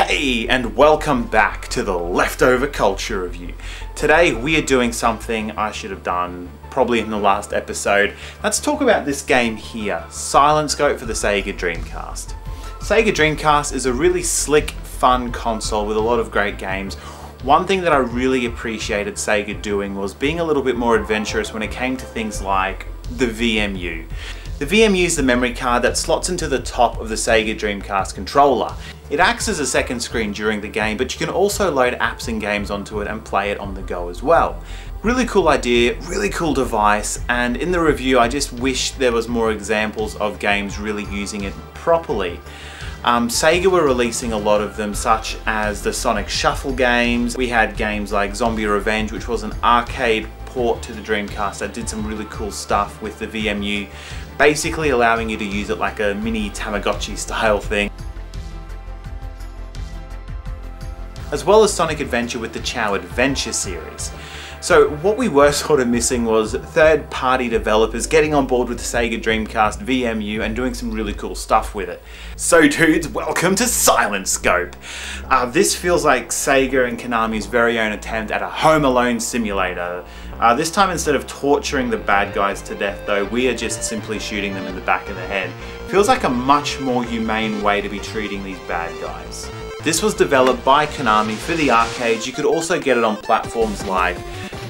Hey, and welcome back to the Leftover Culture Review. Today we are doing something I should have done probably in the last episode. Let's talk about this game here, Silent Scope for the Sega Dreamcast. Sega Dreamcast is a really slick, fun console with a lot of great games. One thing that I really appreciated Sega doing was being a little bit more adventurous when it came to things like the VMU. The VMU is the memory card that slots into the top of the Sega Dreamcast controller. It acts as a second screen during the game, but you can also load apps and games onto it and play it on the go as well. Really cool idea, really cool device, and in the review I just wish there was more examples of games really using it properly. Sega were releasing a lot of them, such as the Sonic Shuffle games. We had games like Zombie Revenge, which was an arcade port to the Dreamcast that did some really cool stuff with the VMU, basically allowing you to use it like a mini Tamagotchi style thing. As well as Sonic Adventure with the Chow Adventure series. So what we were sort of missing was third-party developers getting on board with the Sega Dreamcast VMU and doing some really cool stuff with it. So dudes, welcome to Silent Scope! This feels like Sega and Konami's very own attempt at a Home Alone simulator. This time, instead of torturing the bad guys to death though, we are just simply shooting them in the back of the head. Feels like a much more humane way to be treating these bad guys. This was developed by Konami for the arcades. You could also get it on platforms like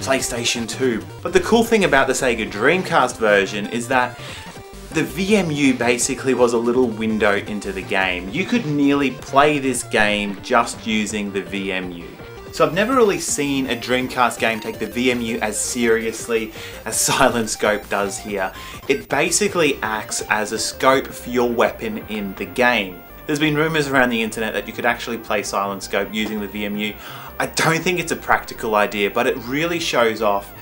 PlayStation 2. But the cool thing about the Sega Dreamcast version is that the VMU basically was a little window into the game. You could nearly play this game just using the VMU. So I've never really seen a Dreamcast game take the VMU as seriously as Silent Scope does here. It basically acts as a scope for your weapon in the game. There's been rumours around the internet that you could actually play Silent Scope using the VMU. I don't think it's a practical idea, but it really shows off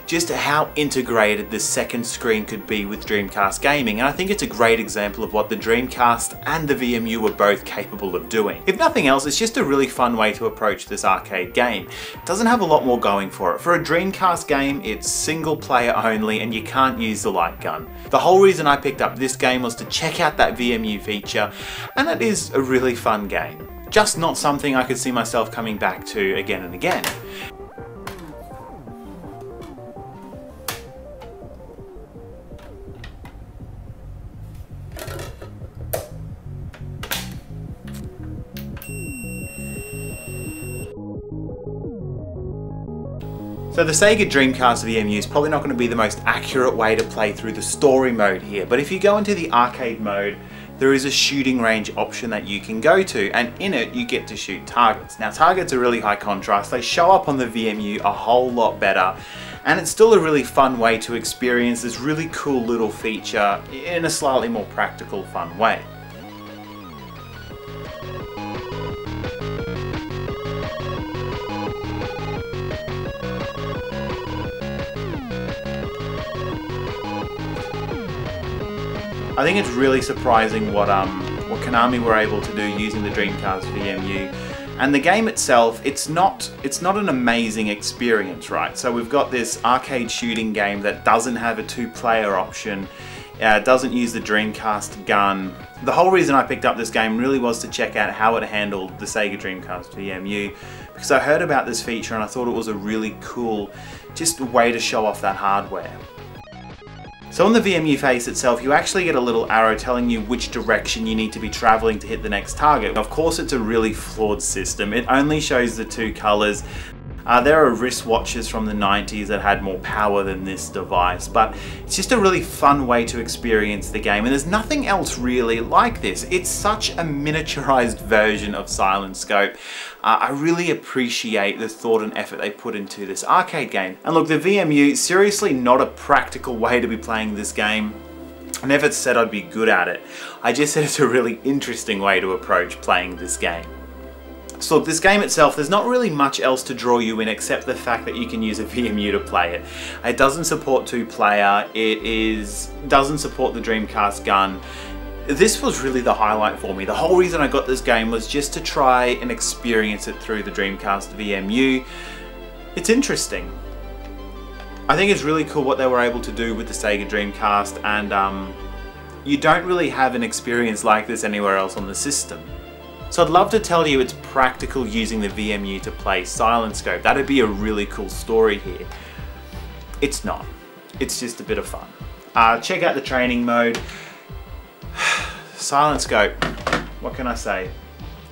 just how integrated the second screen could be with Dreamcast gaming, and I think it's a great example of what the Dreamcast and the VMU were both capable of doing. If nothing else, it's just a really fun way to approach this arcade game. It doesn't have a lot more going for it. For a Dreamcast game, it's single player only and you can't use the light gun. The whole reason I picked up this game was to check out that VMU feature, and it is a really fun game. Just not something I could see myself coming back to again and again. So the Sega Dreamcast VMU is probably not going to be the most accurate way to play through the story mode here, but if you go into the arcade mode, there is a shooting range option that you can go to, and in it you get to shoot targets. Now targets are really high contrast, they show up on the VMU a whole lot better, and it's still a really fun way to experience this really cool little feature in a slightly more practical, fun way. I think it's really surprising what Konami were able to do using the Dreamcast VMU. And the game itself, it's not an amazing experience, right? So we've got this arcade shooting game that doesn't have a two-player option, doesn't use the Dreamcast gun. The whole reason I picked up this game really was to check out how it handled the Sega Dreamcast VMU, because I heard about this feature and I thought it was a really cool, just a way to show off that hardware. So on the VMU face itself, you actually get a little arrow telling you which direction you need to be traveling to hit the next target. Of course, it's a really flawed system. It only shows the two colors. There are wristwatches from the 90s that had more power than this device, but it's just a really fun way to experience the game, and there's nothing else really like this. It's such a miniaturized version of Silent Scope. I really appreciate the thought and effort they put into this arcade game. And look, the VMU, seriously not a practical way to be playing this game. I never said I'd be good at it. I just said it's a really interesting way to approach playing this game. So look, this game itself, there's not really much else to draw you in except the fact that you can use a VMU to play it. It doesn't support two-player, doesn't support the Dreamcast gun. This was really the highlight for me. The whole reason I got this game was just to try and experience it through the Dreamcast VMU. It's interesting. I think it's really cool what they were able to do with the Sega Dreamcast, and you don't really have an experience like this anywhere else on the system. So I'd love to tell you it's practical using the VMU to play Silent Scope. That'd be a really cool story here. It's not. It's just a bit of fun. Check out the training mode. Silent Scope. What can I say?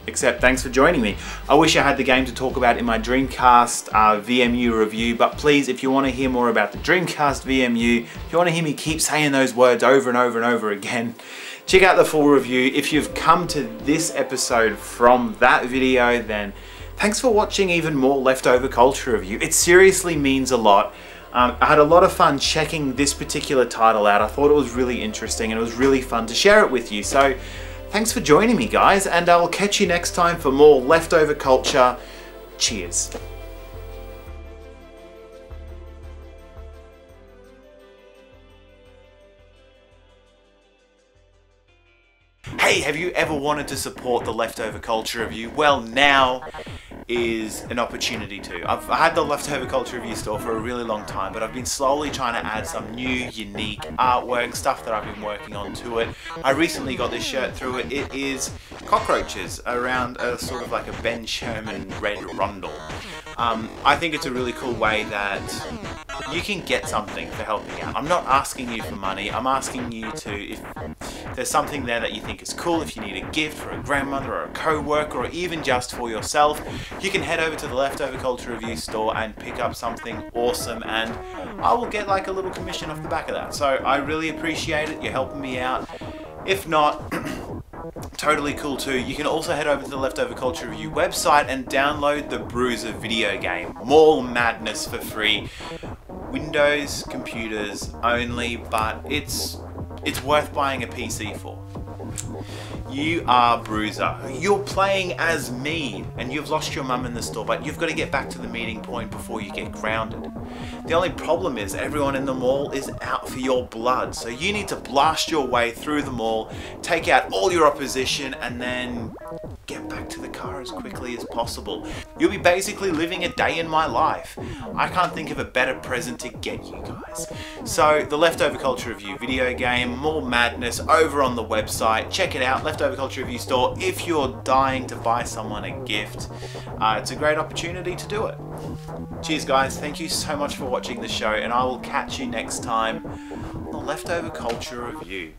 Except thanks for joining me. I wish I had the game to talk about in my Dreamcast VMU review, but please, if you want to hear more about the Dreamcast VMU, if you want to hear me keep saying those words over and over and over again, check out the full review. If you've come to this episode from that video, then thanks for watching even more Leftover Culture review. It seriously means a lot. I had a lot of fun checking this particular title out. I thought it was really interesting and it was really fun to share it with you. So thanks for joining me, guys, and I'll catch you next time for more Leftover Culture. Cheers. Hey, have you ever wanted to support the Leftover Culture review? Well, now is an opportunity to. I've had the Leftover Culture review store for a really long time, but I've been slowly trying to add some new, unique artwork, stuff that I've been working on to it. I recently got this shirt through it. It is cockroaches around a sort of like a Ben Sherman red rondel. I think it's a really cool way that you can get something for helping out. I'm not asking you for money. I'm asking you to, if there's something there that you think is cool, if you need a gift for a grandmother or a co-worker or even just for yourself, you can head over to the Leftover Culture review store and pick up something awesome, and I will get like a little commission off the back of that. So I really appreciate it. You're helping me out. If not, totally cool too. You can also head over to the Leftover Culture Review website and download the Bruiser video game, Mall Madness, for free. Windows, computers only, but it's worth buying a PC for. You are Bruiser. You're playing as me, and you've lost your mum in the store, but you've got to get back to the meeting point before you get grounded. The only problem is everyone in the mall is out for your blood, so you need to blast your way through the mall, take out all your opposition, and then get back to the car as quickly as possible. You'll be basically living a day in my life. I can't think of a better present to get you guys. So the Leftover Culture Review video game, Mall Madness, over on the website. Check it out, Leftover Culture Review store. If you're dying to buy someone a gift, it's a great opportunity to do it. Cheers, guys. Thank you so much for watching the show, and I will catch you next time on the Leftover Culture Review.